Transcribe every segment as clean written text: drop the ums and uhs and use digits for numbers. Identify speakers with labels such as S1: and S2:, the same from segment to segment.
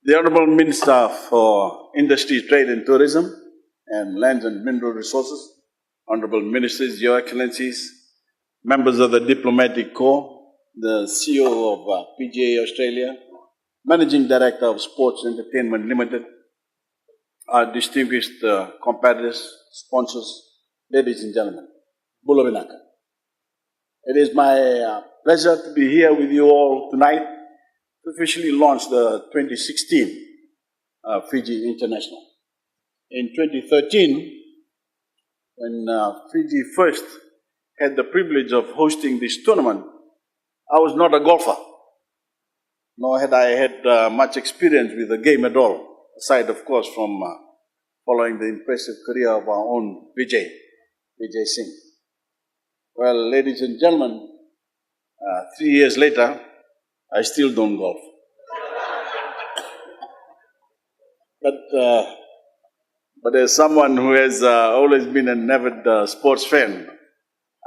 S1: The Honourable Minister for Industry, Trade and Tourism and Lands and Mineral Resources, Honourable Ministers, Your Excellencies, members of the Diplomatic Corps, the CEO of PGA Australia, Managing Director of Sports Entertainment Limited, our distinguished competitors, sponsors, ladies and gentlemen, Bula Vinaka. It is my pleasure to be here with you all tonight to officially launch the 2016 Fiji International. In 2013, when Fiji first had the privilege of hosting this tournament, I was not a golfer, nor had I had much experience with the game at all, aside, of course, from following the impressive career of our own Vijay Singh. Well, ladies and gentlemen, 3 years later, I still don't golf. But as someone who has always been an avid sports fan,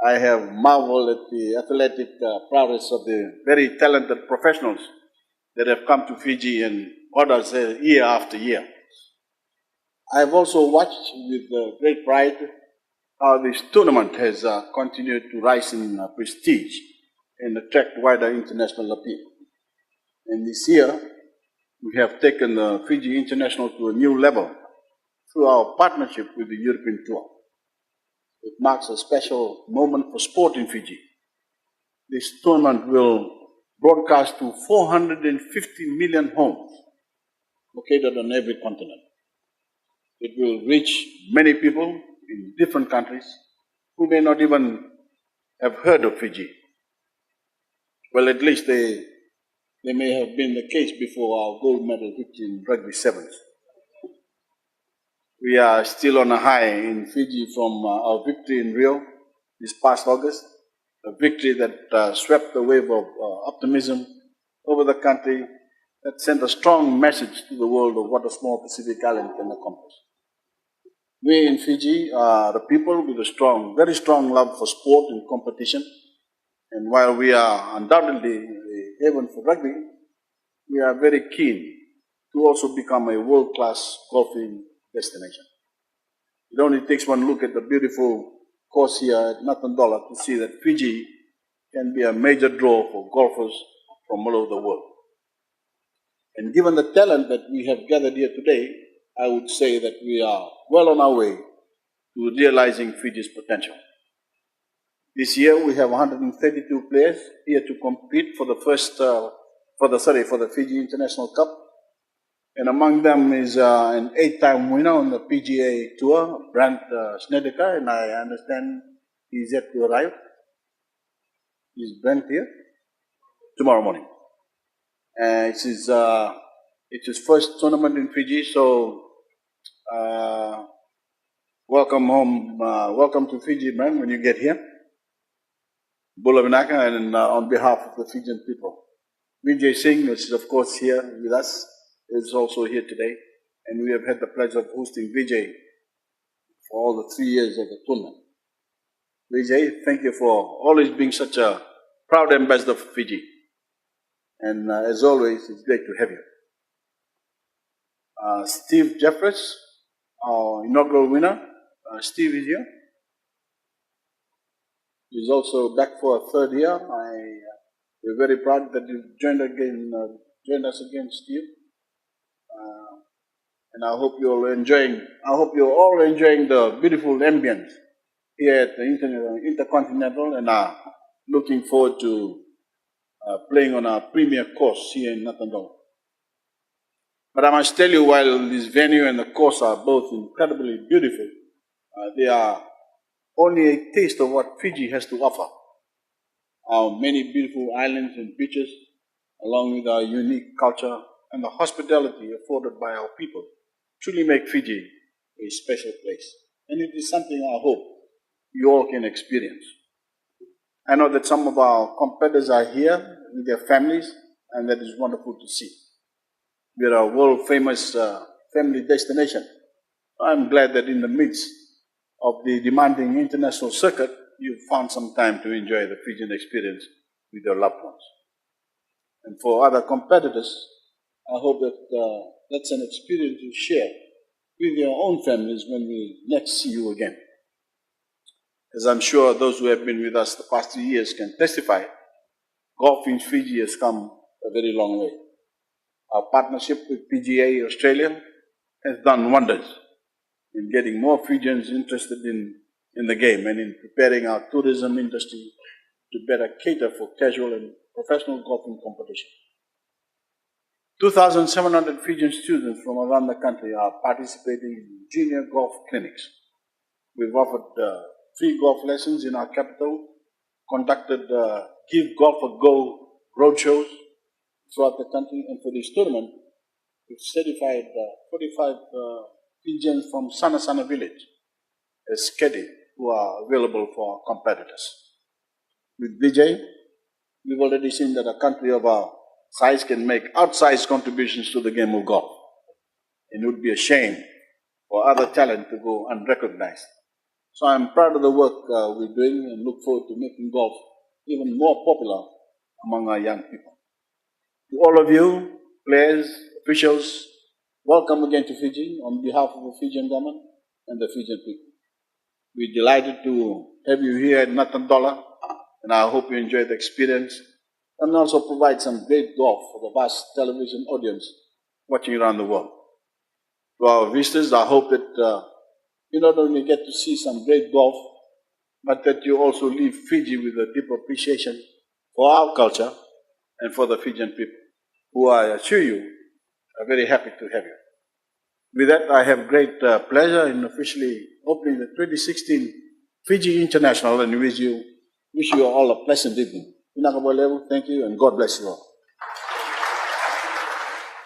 S1: I have marveled at the athletic prowess of the very talented professionals that have come to Fiji and others year after year. I have also watched with great pride how this tournament has continued to rise in prestige and attract wider international appeal. And this year, we have taken the Fiji International to a new level through our partnership with the European Tour. It marks a special moment for sport in Fiji. This tournament will broadcast to 450 million homes located on every continent. It will reach many people in different countries who may not even have heard of Fiji. Well, at least they may have been the case before our gold medal victory in rugby sevens. We are still on a high in Fiji from our victory in Rio this past August, a victory that swept a wave of optimism over the country that sent a strong message to the world of what a small Pacific island can accomplish. We in Fiji are the people with a very strong love for sport and competition, and while we are undoubtedly a haven for rugby, we are very keen to also become a world-class golfing destination. It only takes one look at the beautiful course here at Natandola to see that Fiji can be a major draw for golfers from all over the world. And given the talent that we have gathered here today, I would say that we are well on our way to realizing Fiji's potential. This year we have 132 players here to compete for the Fiji International Cup. And among them is an 8-time winner on the PGA Tour, Brandt Snedeker, and I understand he's yet to arrive. Is Brandt here? Tomorrow morning. It's his first tournament in Fiji, so welcome home, welcome to Fiji, Brandt, when you get here. Bula Vinaka, and on behalf of the Fijian people. Vijay Singh, which is of course here with us, is also here today, and we have had the pleasure of hosting Vijay for all the 3 years of the tournament. Vijay, thank you for always being such a proud ambassador for Fiji, and as always, it's great to have you. Steve Jeffers, our inaugural winner. Steve is here. He's also back for a third year. We're very proud that you joined us again, Steve. And I hope you're all enjoying the beautiful ambience here at the Intercontinental, and are looking forward to playing on our premier course here in Natandola. But I must tell you, while this venue and the course are both incredibly beautiful, they are only a taste of what Fiji has to offer. Our many beautiful islands and beaches, along with our unique culture and the hospitality afforded by our people, truly make Fiji a special place. And it is something I hope you all can experience. I know that some of our competitors are here with their families, and that is wonderful to see. We are a world-famous family destination. I'm glad that in the midst of the demanding international circuit, you found some time to enjoy the Fijian experience with your loved ones. And for other competitors, I hope that that's an experience you share with your own families when we next see you again. As I'm sure those who have been with us the past 2 years can testify, golf in Fiji has come a very long way. Our partnership with PGA Australia has done wonders in getting more Fijians interested in the game and in preparing our tourism industry to better cater for casual and professional golfing competition. 2,700 Fijian students from around the country are participating in junior golf clinics. We've offered free golf lessons in our capital, conducted Give Golf a Go roadshows throughout the country, and for this tournament, we've certified 45 Fijians from Sanasana village as caddy who are available for our competitors. With Vijay, we've already seen that a country of our size can make outsized contributions to the game of golf. It would be a shame for other talent to go unrecognized. So I'm proud of the work we're doing and look forward to making golf even more popular among our young people. To all of you, players, officials, welcome again to Fiji on behalf of the Fijian government and the Fijian people. We're delighted to have you here at Natandola, and I hope you enjoy the experience and also provide some great golf for the vast television audience watching around the world. To our visitors, I hope that you not only get to see some great golf, but that you also leave Fiji with a deep appreciation for our culture and for the Fijian people, who I assure you are very happy to have you. With that, I have great pleasure in officially opening the 2016 Fiji International, and wish you all a pleasant evening. Thank you, and God bless you all.